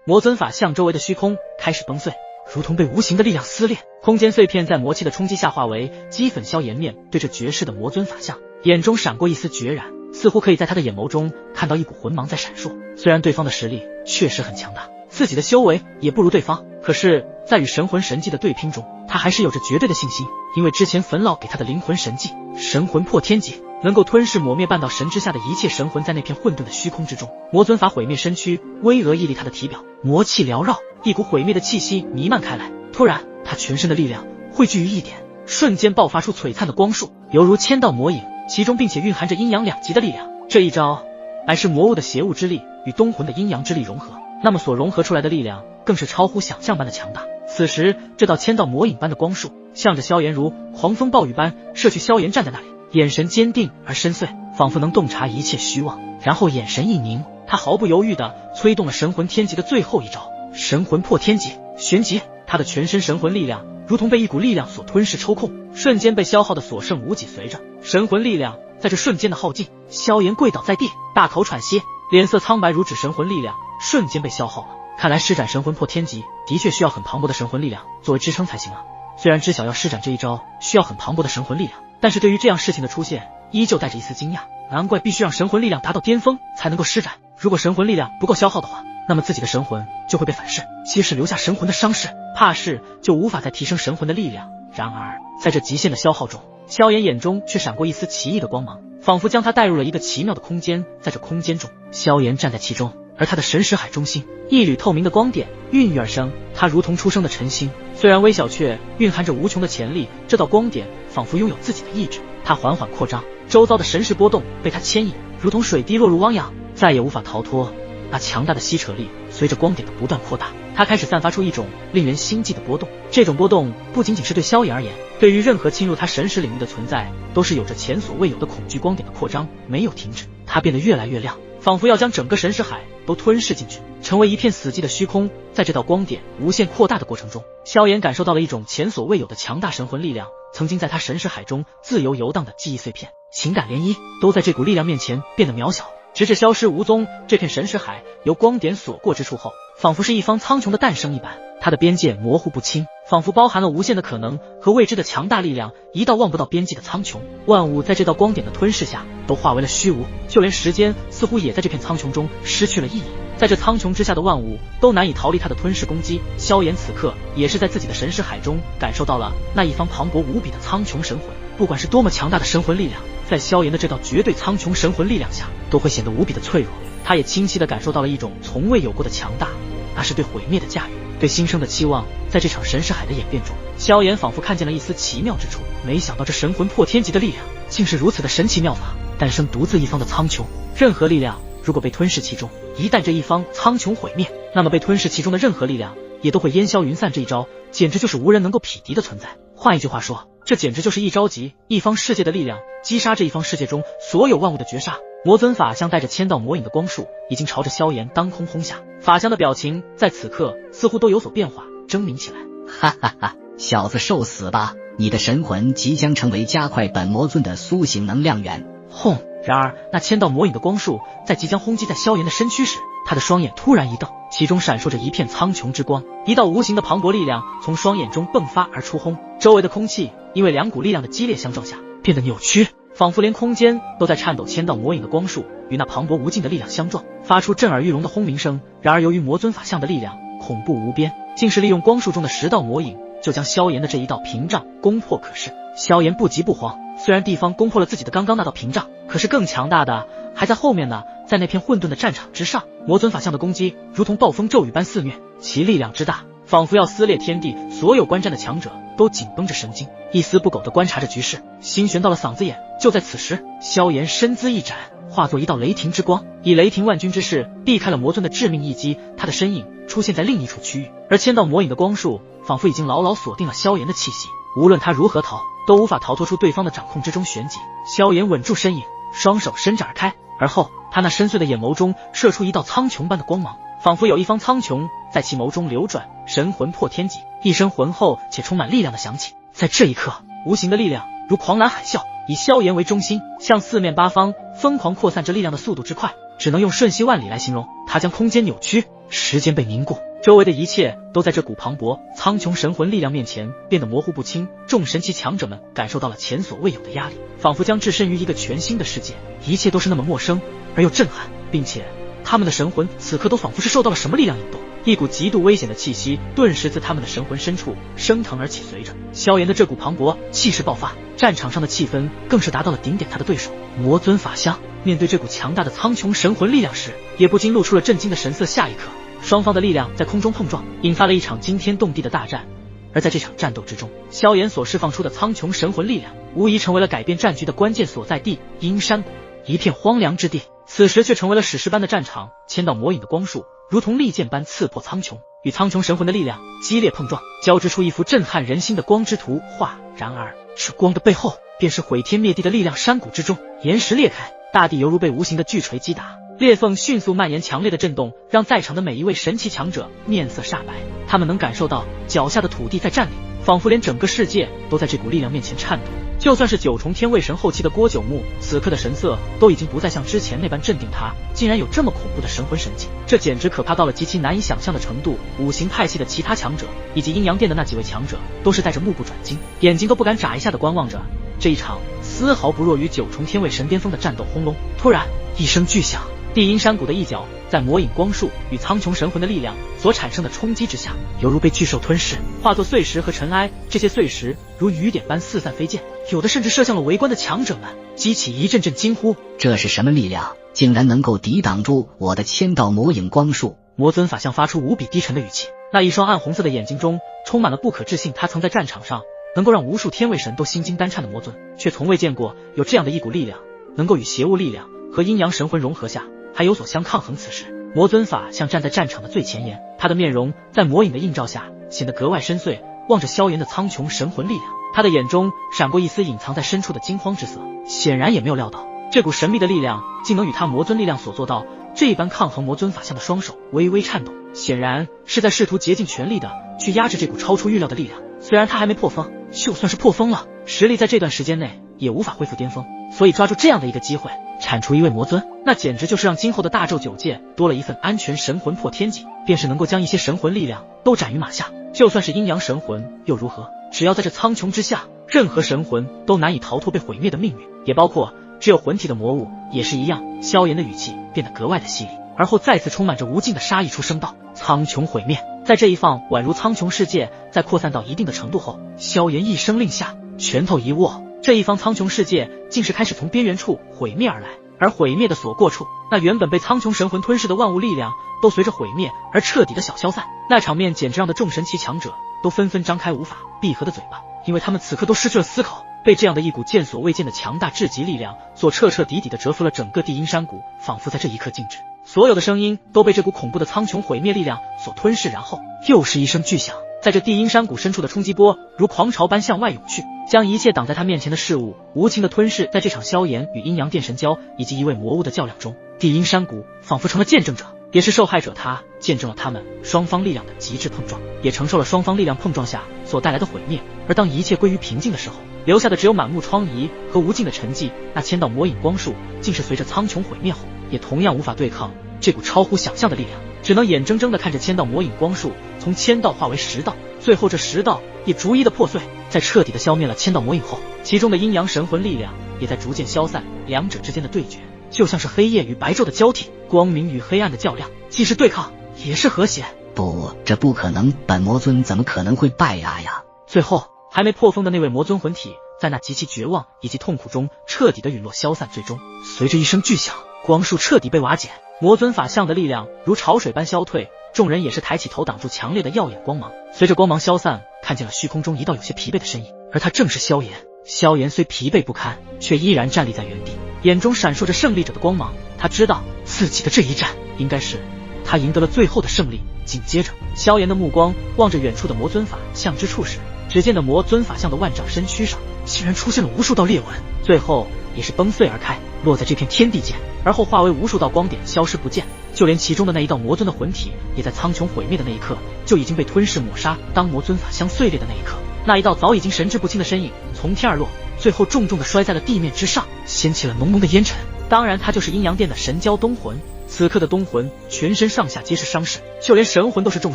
魔尊法像周围的虚空开始崩碎，如同被无形的力量撕裂，空间碎片在魔气的冲击下化为齑粉。萧炎面对着绝世的魔尊法相，眼中闪过一丝决然，似乎可以在他的眼眸中看到一股魂芒在闪烁。虽然对方的实力确实很强大，自己的修为也不如对方，可是在与神魂神技的对拼中，他还是有着绝对的信心，因为之前坟老给他的灵魂神技神魂破天劫能够吞噬抹灭半岛神之下的一切神魂，在那片混沌的虚空之中，魔尊法毁灭身躯巍峨屹立他的体表，魔气缭绕，一股毁灭的气息弥漫开来。突然，他全身的力量汇聚于一点，瞬间爆发出璀璨的光束，犹如千道魔影，其中并且蕴含着阴阳两极的力量。这一招乃是魔物的邪物之力与东魂的阴阳之力融合，那么所融合出来的力量更是超乎想象般的强大。此时，这道千道魔影般的光束向着萧炎如狂风暴雨般射去，萧炎站在那里，眼神坚定而深邃，仿佛能洞察一切虚妄。然后眼神一凝，他毫不犹豫地催动了神魂天级的最后一招神魂破天劫。旋即，他的全身神魂力量如同被一股力量所吞噬抽空，瞬间被消耗的所剩无几。随着神魂力量在这瞬间的耗尽，萧炎跪倒在地，大口喘息，脸色苍白如纸。神魂力量瞬间被消耗了，看来施展神魂破天级的确需要很磅礴的神魂力量作为支撑才行啊。虽然知晓要施展这一招需要很磅礴的神魂力量，但是对于这样事情的出现依旧带着一丝惊讶，难怪必须让神魂力量达到巅峰才能够施展，如果神魂力量不够消耗的话，那么自己的神魂就会被反噬，即使留下神魂的伤势，怕是就无法再提升神魂的力量。然而在这极限的消耗中，萧炎眼中却闪过一丝奇异的光芒，仿佛将他带入了一个奇妙的空间。在这空间中，萧炎站在其中，而他的神识海中心一缕透明的光点孕育而生，它如同初生的晨星，虽然微小却蕴含着无穷的潜力。这道光点仿佛拥有自己的意志，它缓缓扩张，周遭的神识波动被它牵引，如同水滴落入汪洋，再也无法逃脱那强大的吸扯力。随着光点的不断扩大，它开始散发出一种令人心悸的波动。这种波动不仅仅是对萧炎而言，对于任何侵入他神识领域的存在都是有着前所未有的恐惧。光点的扩张没有停止，它变得越来越亮，仿佛要将整个神识海都吞噬进去，成为一片死寂的虚空。在这道光点无限扩大的过程中，萧炎感受到了一种前所未有的强大神魂力量，曾经在他神识海中自由游荡的记忆碎片、情感涟漪，都在这股力量面前变得渺小，直至消失无踪。这片神识海由光点所过之处后，仿佛是一方苍穹的诞生一般，它的边界模糊不清，仿佛包含了无限的可能和未知的强大力量，一道望不到边际的苍穹。万物在这道光点的吞噬下都化为了虚无，就连时间似乎也在这片苍穹中失去了意义。在这苍穹之下的万物都难以逃离它的吞噬攻击。萧炎此刻也是在自己的神识海中感受到了那一方磅礴无比的苍穹神魂，不管是多么强大的神魂力量，在萧炎的这道绝对苍穹神魂力量下都会显得无比的脆弱。他也清晰地感受到了一种从未有过的强大，那是对毁灭的驾驭，对新生的期望。在这场神识海的演变中，萧炎仿佛看见了一丝奇妙之处，没想到这神魂破天级的力量竟是如此的神奇妙法，诞生独自一方的苍穹。任何力量如果被吞噬其中，一旦这一方苍穹毁灭，那么被吞噬其中的任何力量也都会烟消云散。这一招简直就是无人能够匹敌的存在。换一句话说，这简直就是一招集一方世界的力量，击杀这一方世界中所有万物的绝杀。魔尊法相带着千道魔影的光束已经朝着萧炎当空轰下，法相的表情在此刻似乎都有所变化，狰狞起来。哈哈哈，小子受死吧！你的神魂即将成为加快本魔尊的苏醒能量源。轰！然而那千道魔影的光束在即将轰击在萧炎的身躯时，他的双眼突然一瞪，其中闪烁着一片苍穹之光，一道无形的磅礴力量从双眼中迸发而出，轰！周围的空气因为两股力量的激烈相撞下变得扭曲，仿佛连空间都在颤抖。千道魔影的光束与那磅礴无尽的力量相撞，发出震耳欲聋的轰鸣声。然而由于魔尊法相的力量恐怖无边，竟是利用光束中的10道魔影就将萧炎的这一道屏障攻破。可是萧炎不急不慌，虽然地方攻破了自己的刚刚那道屏障，可是更强大的还在后面呢。在那片混沌的战场之上，魔尊法相的攻击如同暴风骤雨般肆虐，其力量之大仿佛要撕裂天地。所有观战的强者都紧绷着神经，一丝不苟地观察着局势，心悬到了嗓子眼。就在此时，萧炎身姿一展，化作一道雷霆之光，以雷霆万钧之势避开了魔尊的致命一击。他的身影出现在另一处区域，而千道魔影的光束仿佛已经牢牢锁定了萧炎的气息，无论他如何逃都无法逃脱出对方的掌控之中。旋即萧炎稳住身影，双手伸展而开，而后他那深邃的眼眸中射出一道苍穹般的光芒，仿佛有一方苍穹在其眸中流转。神魂破天级，一声浑厚且充满力量的响起。在这一刻，无形的力量如狂澜海啸，以萧炎为中心，向四面八方疯狂扩散。这力量的速度之快，只能用瞬息万里来形容。它将空间扭曲，时间被凝固，周围的一切都在这股磅礴苍穹神魂力量面前变得模糊不清。众神奇强者们感受到了前所未有的压力，仿佛将置身于一个全新的世界，一切都是那么陌生而又震撼，并且他们的神魂此刻都仿佛是受到了什么力量引动。一股极度危险的气息顿时自他们的神魂深处升腾而起，随着萧炎的这股磅礴气势爆发，战场上的气氛更是达到了顶点。他的对手魔尊法相面对这股强大的苍穹神魂力量时，也不禁露出了震惊的神色。下一刻，双方的力量在空中碰撞，引发了一场惊天动地的大战。而在这场战斗之中，萧炎所释放出的苍穹神魂力量无疑成为了改变战局的关键所在地。阴山谷，一片荒凉之地，此时却成为了史诗般的战场。千道魔影的光束如同利剑般刺破苍穹，与苍穹神魂的力量激烈碰撞，交织出一幅震撼人心的光之图画。然而这光的背后便是毁天灭地的力量。山谷之中，岩石裂开，大地犹如被无形的巨锤击打，裂缝迅速蔓延，强烈的震动让在场的每一位神奇强者面色煞白。他们能感受到脚下的土地在颤栗，仿佛连整个世界都在这股力量面前颤抖。就算是九重天卫神后期的郭九牧，此刻的神色都已经不再像之前那般镇定。他竟然有这么恐怖的神魂神技，这简直可怕到了极其难以想象的程度。五行派系的其他强者以及阴阳殿的那几位强者都是带着目不转睛，眼睛都不敢眨一下的观望着这一场丝毫不弱于九重天卫神巅峰的战斗。轰隆！突然一声巨响，地阴山谷的一角在魔影光束与苍穹神魂的力量所产生的冲击之下，犹如被巨兽吞噬，化作碎石和尘埃。这些碎石如雨点般四散飞溅，有的甚至射向了围观的强者们，激起一阵阵惊呼。这是什么力量，竟然能够抵挡住我的千道魔影光束？魔尊法相发出无比低沉的语气，那一双暗红色的眼睛中充满了不可置信。他曾在战场上能够让无数天卫神都心惊胆颤的魔尊，却从未见过有这样的一股力量能够与邪物力量和阴阳神魂融合下还有所相抗衡。此时魔尊法像站在战场的最前沿，他的面容在魔影的映照下显得格外深邃，望着萧炎的苍穹神魂力量，他的眼中闪过一丝隐藏在深处的惊慌之色，显然也没有料到这股神秘的力量竟能与他魔尊力量所做到这般抗衡。魔尊法相的双手微微颤动，显然是在试图竭尽全力的去压制这股超出预料的力量。虽然他还没破风，就算是破风了，实力在这段时间内也无法恢复巅峰，所以抓住这样的一个机会铲除一位魔尊，那简直就是让今后的大咒九界多了一份安全。神魂破天戟便是能够将一些神魂力量都斩于马下，就算是阴阳神魂又如何？只要在这苍穹之下，任何神魂都难以逃脱被毁灭的命运，也包括只有魂体的魔物也是一样。萧炎的语气变得格外的犀利，而后再次充满着无尽的杀意出声道：苍穹毁灭。在这一放宛如苍穹世界在扩散到一定的程度后，萧炎一声令下，拳头一握，这一方苍穹世界竟是开始从边缘处毁灭而来。而毁灭的所过处，那原本被苍穹神魂吞噬的万物力量都随着毁灭而彻底的小消散。那场面简直让的众神奇强者都纷纷张开无法闭合的嘴巴，因为他们此刻都失去了思考，被这样的一股见所未见的强大至极力量所彻彻底底的折服了整个地阴山谷，仿佛在这一刻静止，所有的声音都被这股恐怖的苍穹毁灭力量所吞噬。然后又是一声巨响，在这地阴山谷深处的冲击波如狂潮般向外涌去，将一切挡在他面前的事物无情的吞噬。在这场萧炎与阴阳殿神交以及一位魔物的较量中，地阴山谷仿佛成了见证者，也是受害者。他见证了他们双方力量的极致碰撞，也承受了双方力量碰撞下所带来的毁灭。而当一切归于平静的时候，留下的只有满目疮痍和无尽的沉寂。那千道魔影光束竟是随着苍穹毁灭后，也同样无法对抗这股超乎想象的力量，只能眼睁睁地看着千道魔影光束从千道化为10道，最后这10道也逐一的破碎。在彻底的消灭了千道魔影后，其中的阴阳神魂力量也在逐渐消散，两者之间的对决就像是黑夜与白昼的交替，光明与黑暗的较量，既是对抗也是和谐。不，这不可能，本魔尊怎么可能会败呀？最后还没破风的那位魔尊魂体在那极其绝望以及痛苦中彻底的陨落消散，最终随着一声巨响，光束彻底被瓦解，魔尊法相的力量如潮水般消退，众人也是抬起头挡住强烈的耀眼光芒。随着光芒消散，看见了虚空中一道有些疲惫的身影，而他正是萧炎。萧炎虽疲惫不堪，却依然站立在原地，眼中闪烁着胜利者的光芒。他知道自己的这一战应该是他赢得了最后的胜利。紧接着，萧炎的目光望着远处的魔尊法相之处时，只见的魔尊法相的万丈身躯上竟然出现了无数道裂纹，最后也是崩碎而开，落在这片天地间，而后化为无数道光点消失不见。就连其中的那一道魔尊的魂体也在苍穹毁灭的那一刻就已经被吞噬抹杀。当魔尊法相碎裂的那一刻，那一道早已经神志不清的身影从天而落，最后重重地摔在了地面之上，掀起了浓浓的烟尘。当然，他就是阴阳殿的神蛟东魂。此刻的东魂全身上下皆是伤势，就连神魂都是重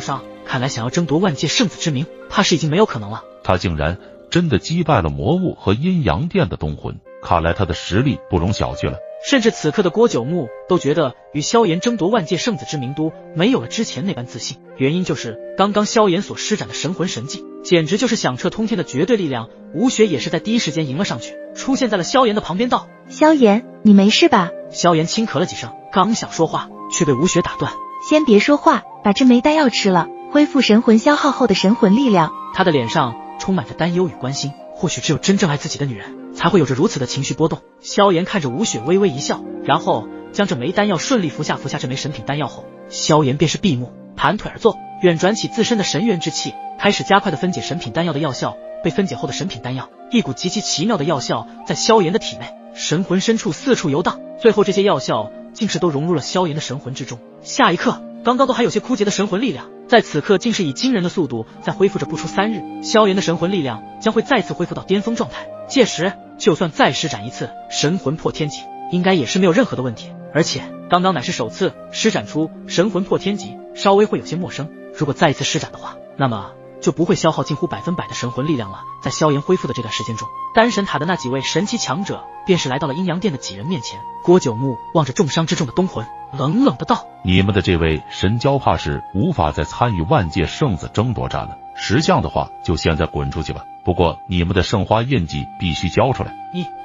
伤，看来想要争夺万界圣子之名，怕是已经没有可能了。他竟然真的击败了魔物和阴阳殿的东魂，看来他的实力不容小觑了。甚至此刻的郭九牧都觉得与萧炎争夺万界圣子之名都没有了之前那般自信，原因就是刚刚萧炎所施展的神魂神技，简直就是响彻通天的绝对力量。吴雪也是在第一时间迎了上去，出现在了萧炎的旁边道：萧炎，你没事吧？萧炎轻咳了几声，刚想说话，却被吴雪打断。先别说话，把这枚丹药吃了，恢复神魂消耗后的神魂力量。他的脸上充满着担忧与关心，或许只有真正爱自己的女人才会有着如此的情绪波动。萧炎看着吴雪微微一笑，然后将这枚丹药顺利服下这枚神品丹药后，萧炎便是闭目盘腿而坐，远转起自身的神元之气，开始加快的分解神品丹药的药效。被分解后的神品丹药，一股极其奇妙的药效在萧炎的体内神魂深处四处游荡，最后这些药效竟是都融入了萧炎的神魂之中。下一刻，刚刚都还有些枯竭的神魂力量，在此刻竟是以惊人的速度在恢复着。不出3日，萧炎的神魂力量将会再次恢复到巅峰状态，届时就算再施展一次神魂破天级，应该也是没有任何的问题。而且刚刚乃是首次施展出神魂破天级，稍微会有些陌生，如果再一次施展的话，那么就不会消耗近乎100%的神魂力量了。在萧炎恢复的这段时间中，丹神塔的那几位神奇强者便是来到了阴阳殿的几人面前。郭九牧望着重伤之重的东魂，冷冷的道：你们的这位神蛟怕是无法再参与万界圣子争夺战了，识相的话就现在滚出去吧，不过你们的圣花印记必须交出来。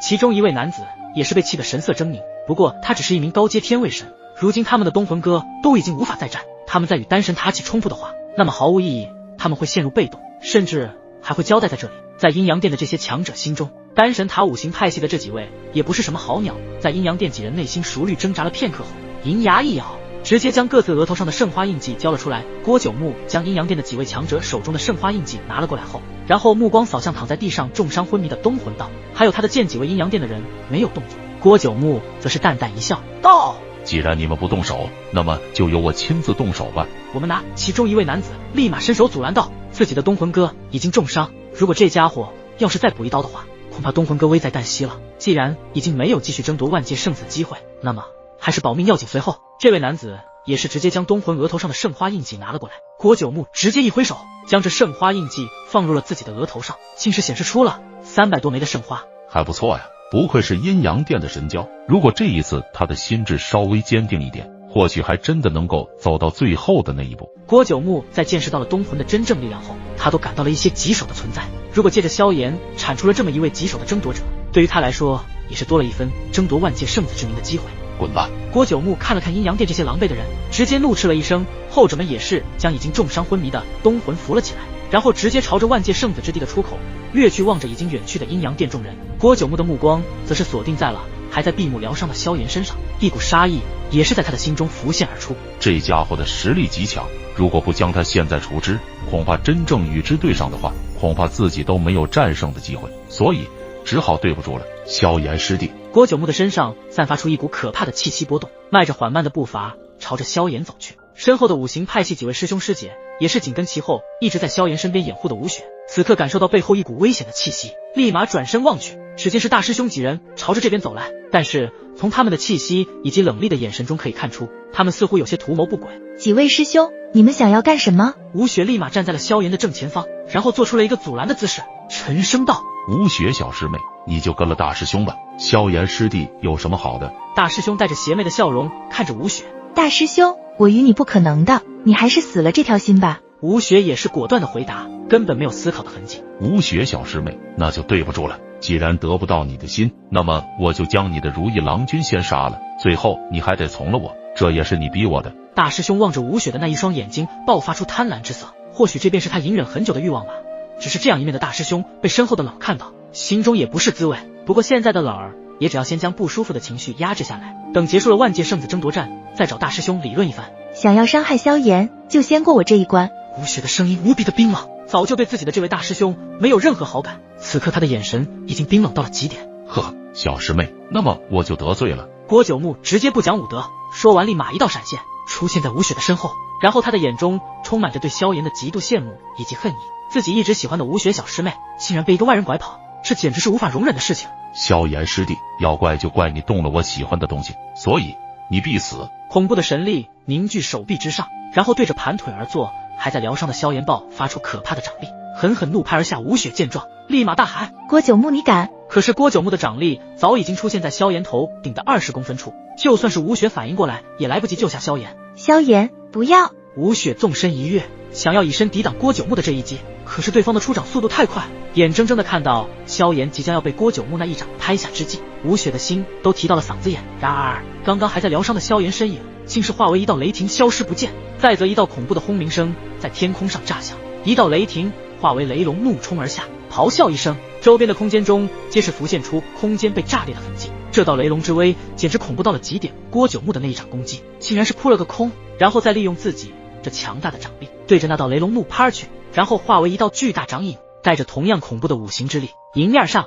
其中一位男子也是被气得神色狰狞，不过他只是一名高阶天位神，如今他们的东魂哥都已经无法再战，他们在与丹神塔起冲突的话，那么毫无意义，他们会陷入被动，甚至还会交代在这里。在阴阳殿的这些强者心中，丹神塔五行派系的这几位也不是什么好鸟。在阴阳殿几人内心熟虑挣扎了片刻后，银牙一咬，直接将各自额头上的圣花印记交了出来。郭九牧将阴阳殿的几位强者手中的圣花印记拿了过来后，然后目光扫向躺在地上重伤昏迷的东魂道：还有他的见几位阴阳殿的人没有动作。郭九牧则是淡淡一笑道：既然你们不动手，那么就由我亲自动手吧。我们拿。其中一位男子立马伸手阻拦道：自己的东魂哥已经重伤，如果这家伙要是再补一刀的话，恐怕东魂哥危在旦夕了。既然已经没有继续争夺万界圣子机会，那么还是保命要紧。随后这位男子也是直接将东魂额头上的圣花印记拿了过来。郭九牧直接一挥手，将这圣花印记放入了自己的额头上，竟是显示出了300多枚的圣花。还不错呀，不愧是阴阳殿的神蛟，如果这一次他的心智稍微坚定一点，或许还真的能够走到最后的那一步。郭九牧在见识到了东魂的真正力量后，他都感到了一些棘手的存在。如果借着萧炎产出了这么一位棘手的争夺者，对于他来说也是多了一分争夺万界圣子之名的机会。滚吧！郭九牧看了看阴阳殿这些狼狈的人，直接怒斥了一声，后者们也是将已经重伤昏迷的东魂扶了起来，然后直接朝着万界圣子之地的出口掠去。望着已经远去的阴阳殿众人，郭九牧的目光则是锁定在了还在闭目疗伤的萧炎身上，一股杀意也是在他的心中浮现而出。这家伙的实力极强，如果不将他现在除之，恐怕真正与之对上的话，恐怕自己都没有战胜的机会，所以只好对不住了，萧炎师弟。郭九牧的身上散发出一股可怕的气息波动，迈着缓慢的步伐朝着萧炎走去。身后的五行派系几位师兄师姐也是紧跟其后，一直在萧炎身边掩护的吴雪，此刻感受到背后一股危险的气息，立马转身望去，只见是大师兄几人朝着这边走来，但是从他们的气息以及冷厉的眼神中可以看出，他们似乎有些图谋不轨。几位师兄，你们想要干什么？吴雪立马站在了萧炎的正前方，然后做出了一个阻拦的姿势，沉声道：吴雪小师妹，你就跟了大师兄吧，萧炎师弟有什么好的？大师兄带着邪魅的笑容看着吴雪。大师兄，我与你不可能的，你还是死了这条心吧。吴雪也是果断的回答，根本没有思考的痕迹。吴雪小师妹，那就对不住了，既然得不到你的心，那么我就将你的如意郎君先杀了，最后你还得从了我，这也是你逼我的。大师兄望着吴雪的那一双眼睛，爆发出贪婪之色，或许这便是他隐忍很久的欲望吧。只是这样一面的大师兄被身后的冷看到，心中也不是滋味。不过现在的冷儿也只要先将不舒服的情绪压制下来，等结束了万界圣子争夺战，再找大师兄理论一番。想要伤害萧炎，就先过我这一关。吴雪的声音无比的冰冷，早就对自己的这位大师兄没有任何好感，此刻他的眼神已经冰冷到了极点。呵，小师妹，那么我就得罪了。郭九牧直接不讲武德，说完立马一道闪现出现在吴雪的身后，然后他的眼中充满着对萧炎的极度羡慕以及恨意。自己一直喜欢的吴雪小师妹竟然被一个外人拐跑，这简直是无法容忍的事情。萧炎师弟，要怪就怪你动了我喜欢的东西，所以你必死。恐怖的神力凝聚手臂之上，然后对着盘腿而坐，还在疗伤的萧炎豹发出可怕的掌力，狠狠怒拍而下。吴雪见状，立马大喊：郭九牧，你敢！可是郭九牧的掌力早已经出现在萧炎头顶的20公分处，就算是吴雪反应过来，也来不及救下萧炎。萧炎，不要！吴雪纵身一跃，想要以身抵挡郭九牧的这一击，可是对方的出掌速度太快，眼睁睁的看到萧炎即将要被郭九牧那一掌拍下之际，吴雪的心都提到了嗓子眼。然而刚刚还在疗伤的萧炎身影竟是化为一道雷霆消失不见，再则一道恐怖的轰鸣声在天空上炸响，一道雷霆化为雷龙怒冲而下，咆哮一声，周边的空间中皆是浮现出空间被炸裂的痕迹。这道雷龙之威简直恐怖到了极点，郭九牧的那一掌攻击竟然是扑了个空，然后再利用自己这强大的掌力对着那道雷龙怒拍而去，然后化为一道巨大掌影，带着同样恐怖的五行之力。迎面上